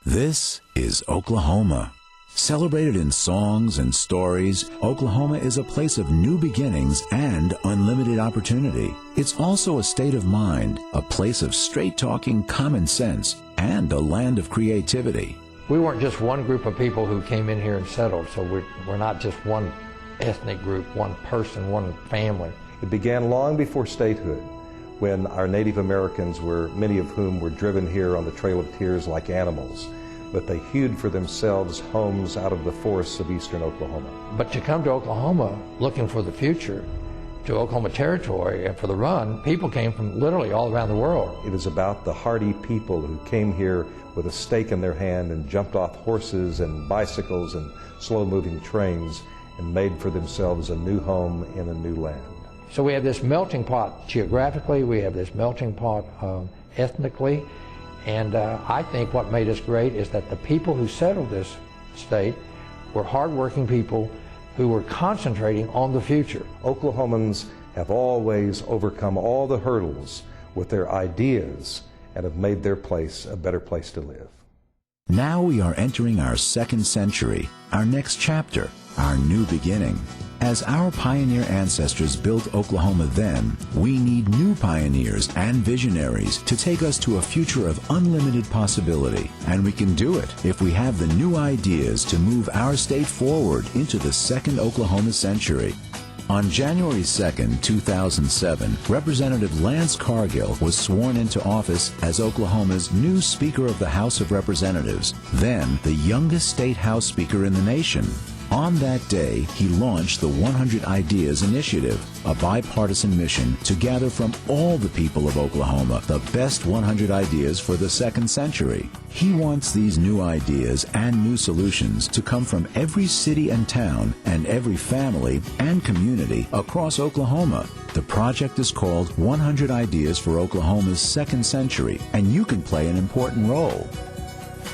This is Oklahoma. Celebrated in songs and stories, Oklahoma is a place of new beginnings and unlimited opportunity. It's also a state of mind, a place of straight-talking common sense, and a land of creativity. We weren't just one group of people who came in here and settled, so we're not just one ethnic group, one person, one family. It began long before statehood, when our Native Americans were, many of whom were driven here on the Trail of Tears like animals, but they hewed for themselves homes out of the forests of eastern Oklahoma. But to come to Oklahoma looking for the future, to Oklahoma Territory and for the run, people came from literally all around the world. It is about the hardy people who came here with a stake in their hand and jumped off horses and bicycles and slow-moving trains and made for themselves a new home in a new land. So we have this melting pot geographically, we have this melting pot ethnically, and I think what made us great is that the people who settled this state were hardworking people who were concentrating on the future. Oklahomans have always overcome all the hurdles with their ideas and have made their place a better place to live. Now we are entering our second century, our next chapter, our new beginning. As our pioneer ancestors built Oklahoma then, we need new pioneers and visionaries to take us to a future of unlimited possibility. And we can do it if we have the new ideas to move our state forward into the second Oklahoma century. On January 2, 2007, Representative Lance Cargill was sworn into office as Oklahoma's new Speaker of the House of Representatives, then the youngest state House Speaker in the nation. On that day, he launched the 100 Ideas Initiative, a bipartisan mission to gather from all the people of Oklahoma the best 100 ideas for the second century. He wants these new ideas and new solutions to come from every city and town and every family and community across Oklahoma. The project is called 100 Ideas for Oklahoma's Second Century, and you can play an important role.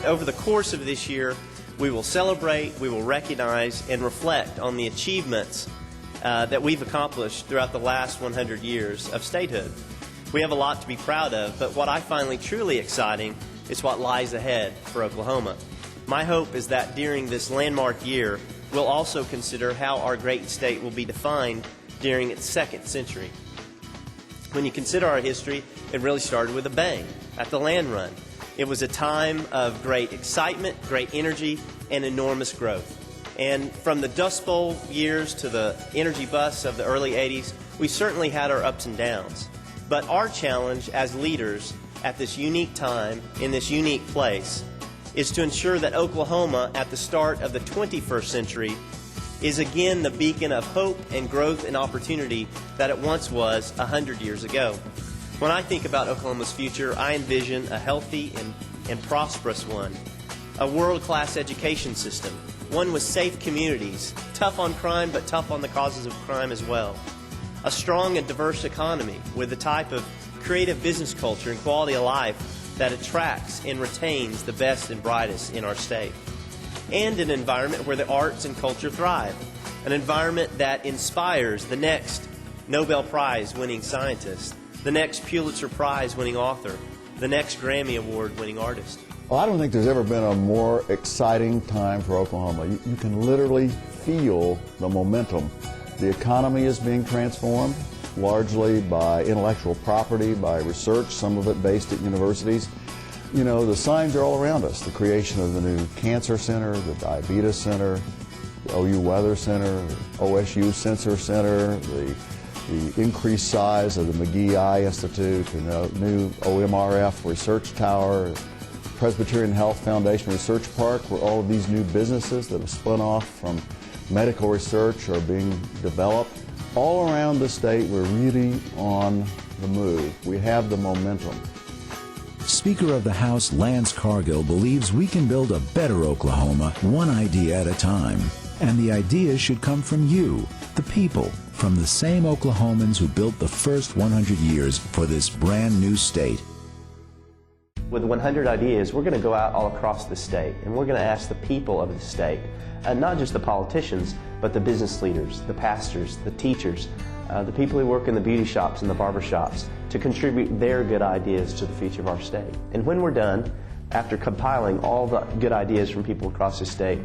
Over the course of this year, we will celebrate, we will recognize, and reflect on the achievements that we've accomplished throughout the last 100 years of statehood. We have a lot to be proud of, but what I find truly exciting is what lies ahead for Oklahoma. My hope is that during this landmark year, we'll also consider how our great state will be defined during its second century. When you consider our history, it really started with a bang at the land run. It was a time of great excitement, great energy, and enormous growth. And from the Dust Bowl years to the energy busts of the early 80s, we certainly had our ups and downs. But our challenge as leaders at this unique time, in this unique place, is to ensure that Oklahoma, at the start of the 21st century, is again the beacon of hope and growth and opportunity that it once was 100 years ago. When I think about Oklahoma's future, I envision a healthy and prosperous one, a world-class education system, one with safe communities, tough on crime but tough on the causes of crime as well, a strong and diverse economy with the type of creative business culture and quality of life that attracts and retains the best and brightest in our state, and an environment where the arts and culture thrive, an environment that inspires the next Nobel Prize-winning scientist, the next Pulitzer Prize-winning author, the next Grammy Award-winning artist. Well, I don't think there's ever been a more exciting time for Oklahoma. You can literally feel the momentum. The economy is being transformed largely by intellectual property, by research, some of it based at universities. You know, the signs are all around us. The creation of the new Cancer Center, the Diabetes Center, the OU Weather Center, the OSU Sensor Center, the increased size of the McGee Eye Institute, and the new OMRF Research Tower, Presbyterian Health Foundation Research Park, where all of these new businesses that have spun off from medical research are being developed. All around the state, we're really on the move. We have the momentum. Speaker of the House Lance Cargill believes we can build a better Oklahoma one idea at a time. And the ideas should come from you, the people, from the same Oklahomans who built the first 100 years for this brand new state. With 100 Ideas, we're going to go out all across the state, and we're going to ask the people of the state, not just the politicians, but the business leaders, the pastors, the teachers, the people who work in the beauty shops and the barber shops, to contribute their good ideas to the future of our state. And when we're done, after compiling all the good ideas from people across the state,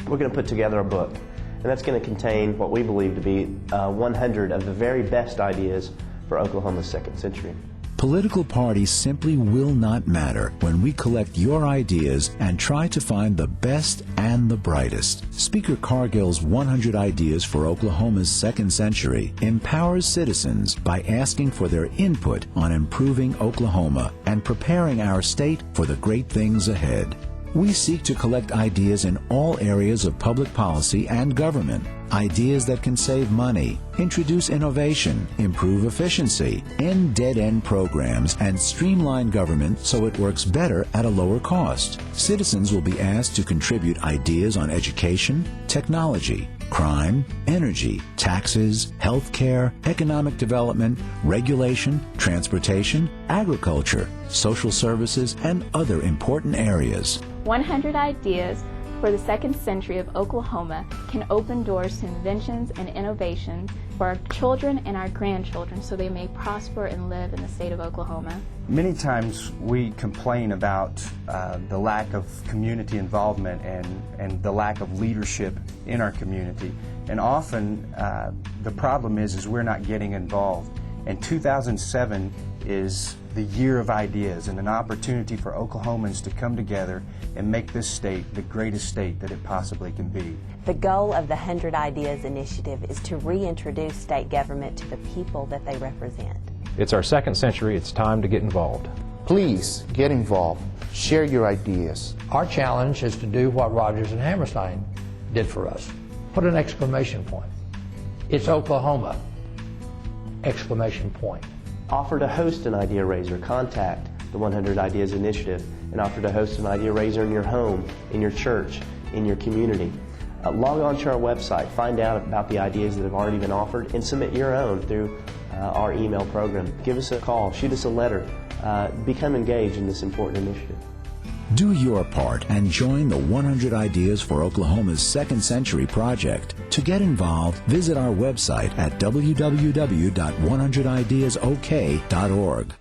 we're going to put together a book. And that's going to contain what we believe to be 100 of the very best ideas for Oklahoma's second century. Political parties simply will not matter when we collect your ideas and try to find the best and the brightest. Speaker Cargill's 100 Ideas for Oklahoma's Second Century empowers citizens by asking for their input on improving Oklahoma and preparing our state for the great things ahead. We seek to collect ideas in all areas of public policy and government. Ideas that can save money, introduce innovation, improve efficiency, end dead-end programs, and streamline government so it works better at a lower cost. Citizens will be asked to contribute ideas on education, technology, crime, energy, taxes, healthcare, economic development, regulation, transportation, agriculture, social services, and other important areas. 100 Ideas for the Second Century of Oklahoma can open doors to inventions and innovations for our children and our grandchildren so they may prosper and live in the state of Oklahoma. Many times we complain about the lack of community involvement and the lack of leadership in our community. And often the problem is we're not getting involved. And 2007 is the year of ideas and an opportunity for Oklahomans to come together and make this state the greatest state that it possibly can be. The goal of the 100 Ideas Initiative is to reintroduce state government to the people that they represent. It's our second century. It's time to get involved. Please get involved. Share your ideas. Our challenge is to do what Rogers and Hammerstein did for us. Put an exclamation point. It's Oklahoma! Exclamation point. Offer to host an idea raiser. Contact the 100 Ideas Initiative and offer to host an idea raiser in your home, in your church, in your community. Log on to our website, find out about the ideas that have already been offered, and submit your own through our email program. Give us a call, shoot us a letter, become engaged in this important initiative. Do your part and join the 100 Ideas for Oklahoma's Second Century project. To get involved, visit our website at www.100ideasok.org.